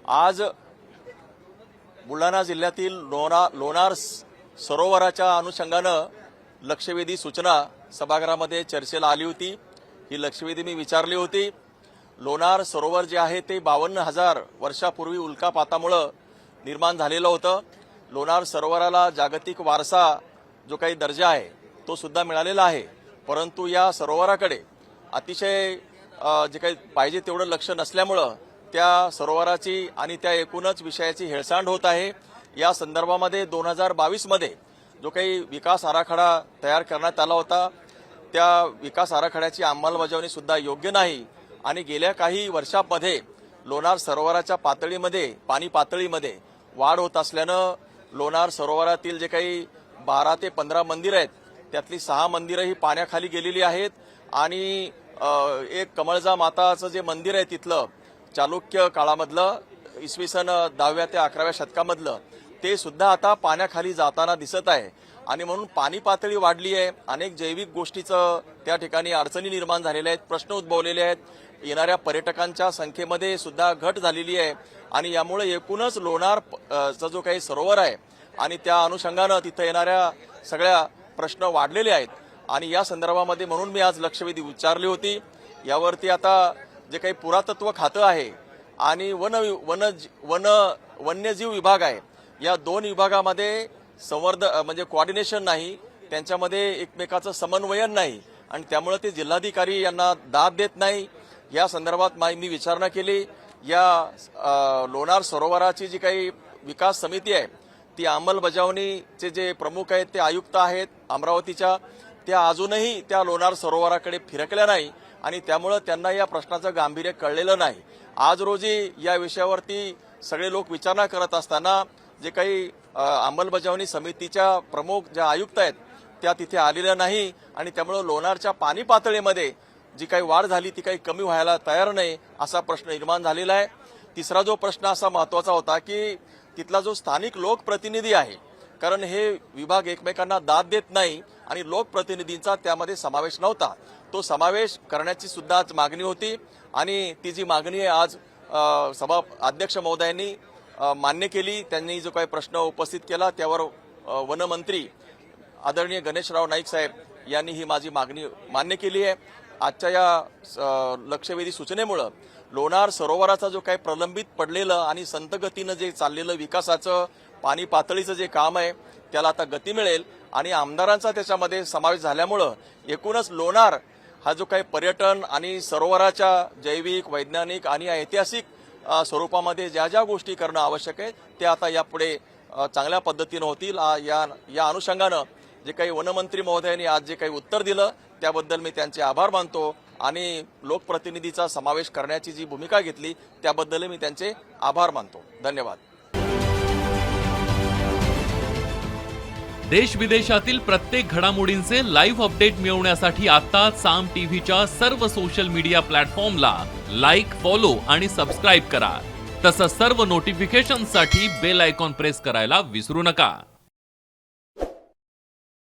आज बुलढाणा जिल्ह्यातील लोणार सरोवराच्या अनुषंगानं लक्षवेधी सूचना सभागृहामध्ये चर्चेला आली होती। ही लक्षवेधी मी विचारली होती। लोणार सरोवर जे आहे ते 52,000 वर्षापूर्वी उल्कापातामुळे निर्माण झालेलं होतं। लोणार सरोवराला जागतिक वारसा जो काही दर्जा आहे तो सुद्धा मिळालेला आहे, परंतु या सरोवराकडे अतिशय जे काही पाहिजे तेवढं लक्ष नसल्यामुळे त्या सरोवराची आणि त्या एकूणच विषयाची हेळसांड होत आहे। या संदर्भामध्ये 2022 मध्ये जो काही विकास आराखडा तयार करण्यात आला होता त्या विकास आराखड्याची अंमलबजावणी सुद्धा योग्य नाही आणि गेल्या काही वर्षांमध्ये लोणार सरोवराच्या पाणी पातळीमध्ये वाढ होत असल्यानं लोणार सरोवरातील जे काही 12 ते 15 मंदिर आहेत त्यातली 6 मंदिरं ही पाण्याखाली गेलेली आहेत आणि एक कमळजा माताचं जे मंदिर आहे तिथलं चालुक्य काळामधलं इसवी सन 10व्या ते 11व्या शतकामधलं ते सुद्धा आता पाण्याखाली जाताना दिसत आहे आणि म्हणून पाणी पातळी वाढली आहे। अनेक जैविक गोष्टीचं त्या ठिकाणी अडचणी निर्माण झालेल्या आहेत, प्रश्न उद्भवलेले आहेत, येणाऱ्या पर्यटकांच्या संख्येमध्ये सुद्धा घट झालेली आहे आणि यामुळे एकूणच लोणारचा जो काही सरोवर आहे आणि त्या अनुषंगानं तिथं येणाऱ्या सगळ्या प्रश्न वाढलेले आहेत आणि या संदर्भामध्ये म्हणून मी आज लक्षवेधी विचारली होती। यावरती आता जे काही पुरातत्व खातं आहे आणि वन्यजीव विभाग आहे या दोन विभागामध्ये म्हणजे कोऑर्डिनेशन नाही, त्यांच्यामध्ये एकमेकाचं समन्वयन नाही आणि त्यामुळे ते जिल्हाधिकारी यांना दाद देत नाही। या संदर्भात मी विचारणा केली। या लोणार सरोवराची जी काही विकास समिती आहे ती अंमलबजावणीचे जे प्रमुख आहेत ते आयुक्त आहेत अमरावतीच्या, त्या अजूनही त्या लोणार सरोवराकडे फिरकल्या नाही आणि त्यामुळे त्यांना या प्रश्नाचं गांभीर्य कळलेलं नाही। आज रोजी या विषयावरती सगळे लोक विचारणा करत असताना जे काही अंमलबजावणी समितीच्या प्रमुख ज्या आयुक्त आहेत त्या तिथे आलेल्या नाही आणि त्यामुळे लोणारच्या पाणी पातळीमध्ये जी काही वाढ झाली ती काही कमी व्हायला तयार नाही असा प्रश्न निर्माण झालेला आहे। तिसरा जो प्रश्न असा महत्त्वाचा होता की तिथला जो स्थानिक लोकप्रतिनिधी आहे, कारण हे विभाग एकमेकांना दाद देत नाही आणि लोकप्रतिनिधींचा त्यामध्ये समावेश नव्हता, तो समावेश करण्याची सुद्धा आज मागणी होती आणि ती जी मागणी आहे आज सभा अध्यक्ष महोदयांनी मान्य केली। त्यांनी जो काही प्रश्न उपस्थित केला त्यावर वनमंत्री आदरणीय गणेशराव नाईक साहेब यांनी ही माझी मागणी मान्य केली आहे। आजच्या या लक्षवेधी सूचनेमुळे लोणार सरोवराचा जो काही प्रलंबित पडलेलं आणि संतगतीनं जे चाललेलं विकासाचं पाणी पातळीचं जे काम आहे त्याला आता गती मिळेल आणि आमदारांचा त्याच्यामध्ये समावेश झाल्यामुळे एकूणच लोणार हा जो काही पर्यटन आणि सरोवराच्या जैविक, वैज्ञानिक आणि ऐतिहासिक स्वरूपामध्ये ज्या ज्या गोष्टी करणं आवश्यक आहे ते आता यापुढे चांगल्या पद्धतीनं होतील। या अनुषंगानं जे काही वनमंत्री महोदयांनी आज जे काही उत्तर दिलं त्याबद्दल मी त्यांचे आभार मानतो आणि लोकप्रतिनिधीचा समावेश करण्याची जी भूमिका घेतली त्याबद्दल मी त्यांचे आभार मानतो। धन्यवाद। देश विदेशातील प्रत्येक घडामोडींचे लाईव्ह अपडेट मिळवण्यासाठी आता साम टीव्हीच्या सर्व सोशल मीडिया प्लॅटफॉर्मला लाईक, फॉलो आणि सबस्क्राईब करा। तसंच सर्व नोटिफिकेशनसाठी बेल आयकॉन प्रेस करायला विसरू नका।